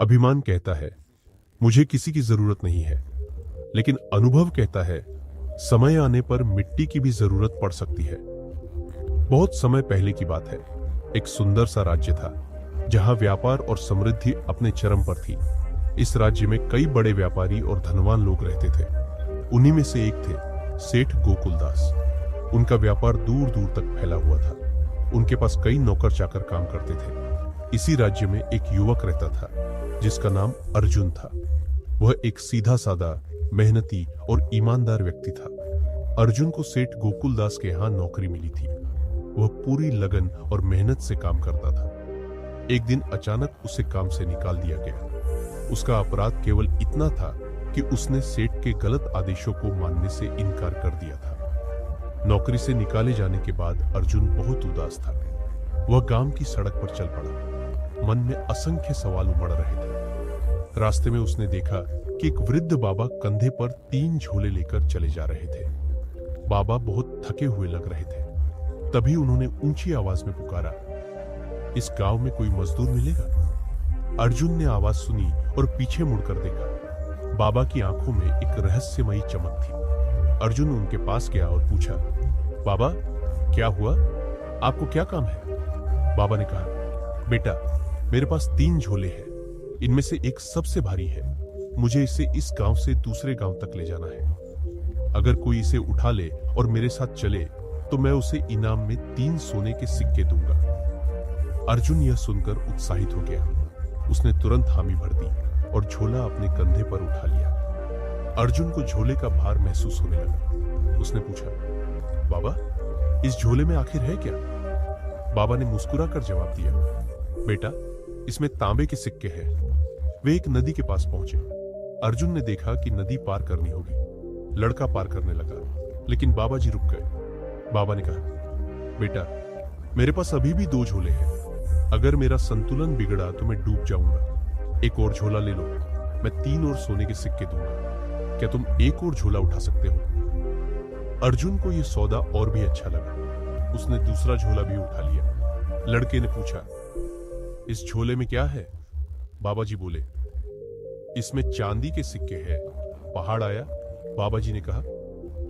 अभिमान कहता है मुझे किसी की जरूरत नहीं है, लेकिन अनुभव कहता है समय आने पर मिट्टी की भी जरूरत पड़ सकती है। बहुत समय पहले की बात है, एक सुंदर सा राज्य था जहां व्यापार और समृद्धि अपने चरम पर थी। इस राज्य में कई बड़े व्यापारी और धनवान लोग रहते थे। उन्हीं में से एक थे सेठ गोकुलदास। उनका व्यापार दूर दूर तक फैला हुआ था। उनके पास कई नौकर चाकर काम करते थे। इसी राज्य में एक युवक रहता था जिसका नाम अर्जुन था। वह एक सीधा साधा, मेहनती और ईमानदार व्यक्ति था। अर्जुन को सेठ गोकुलदास के यहाँ नौकरी मिली थी। वह पूरी लगन और मेहनत से काम करता था। एक दिन अचानक उसे काम से निकाल दिया गया। उसका अपराध केवल इतना था कि उसने सेठ के गलत आदेशों को मानने से इनकार कर दिया था। नौकरी से निकाले जाने के बाद अर्जुन बहुत उदास था। वह गांव की सड़क पर चल पड़ा। मन में असंख्य सवाल उमड़ रहे थे। रास्ते में उसने देखा कि एक वृद्ध बाबा कंधे पर 3 झोले लेकर चले जा रहे थे। बाबा बहुत थके हुए लग रहे थे। तभी उन्होंने ऊंची आवाज में पुकारा, इस गांव में कोई मजदूर मिलेगा? अर्जुन ने आवाज सुनी और पीछे मुड़कर देखा। बाबा की आंखों में एक रहस्यमयी चमक थी। अर्जुन उनके पास गया और पूछा, बाबा क्या हुआ? आपको क्या काम है? बाबा ने कहा, बेटा मेरे पास 3 झोले हैं। इनमें से एक सबसे भारी है। मुझे इसे इस गांव से दूसरे गांव तक ले जाना है। अगर कोई इसे उठा ले और मेरे साथ चले तो मैं उसे इनाम में 3 सोने के सिक्के दूंगा। अर्जुन यह सुनकर उत्साहित हो गया। उसने तुरंत हामी भर दी और झोला अपने कंधे पर उठा लिया। अर्जुन को झोले का भार महसूस होने लगा। उसने पूछा, बाबा इस झोले में आखिर है क्या? बाबा ने मुस्कुराकर जवाब दिया, बेटा इसमें तांबे के सिक्के हैं। वे एक नदी के पास पहुंचे। अर्जुन ने देखा कि नदी पार करनी होगी। लड़का पार करने लगा, लेकिन बाबा जी रुक गए। बाबा ने कहा, बेटा मेरे पास अभी भी 2 झोले हैं। अगर मेरा संतुलन बिगड़ा तो मैं डूब जाऊंगा। एक और झोला ले लो, मैं 3 और सोने के सिक्के दूंगा। क्या तुम एक और झोला उठा सकते हो? अर्जुन को यह सौदा और भी अच्छा लगा। उसने दूसरा झोला भी उठा लिया। लड़के ने पूछा, इस झोले में क्या है? बाबा जी बोले, इसमें चांदी के सिक्के हैं। पहाड़ आया। बाबा जी ने कहा,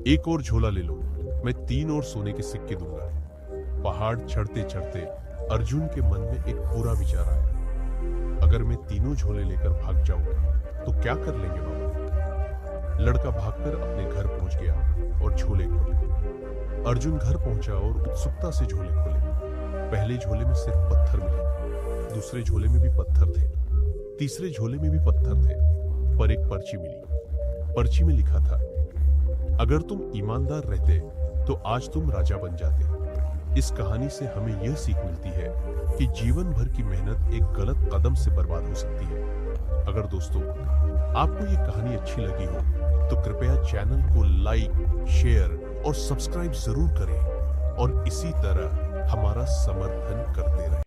एक और झोला ले लो, मैं 3 और सोने के सिक्के दूंगा। पहाड़ चढ़ते चढ़ते अर्जुन के मन में एक बुरा विचार आया। अगर मैं तीनों झोले लेकर भाग जाऊं तो क्या कर लेंगे बाबा? लड़का भागकर अपने घर पहुंच गया और झोले खोले। अर्जुन घर पहुंचा और उत्सुकता से झोले खोले। पहले झोले में सिर्फ पत्थर मिले, दूसरे झोले में भी पत्थर थे, तीसरे झोले में भी पत्थर थे, पर एक पर्ची मिली। पर्ची में लिखा था, अगर तुम ईमानदार रहते तो आज तुम राजा बन जाते। इस कहानी से हमें यह सीख मिलती है कि जीवन भर की मेहनत एक गलत कदम से बर्बाद हो सकती है। अगर दोस्तों आपको ये कहानी अच्छी लगी हो तो कृपया चैनल को लाइक, शेयर और सब्सक्राइब जरूर करें और इसी तरह हमारा समर्थन करते रहें।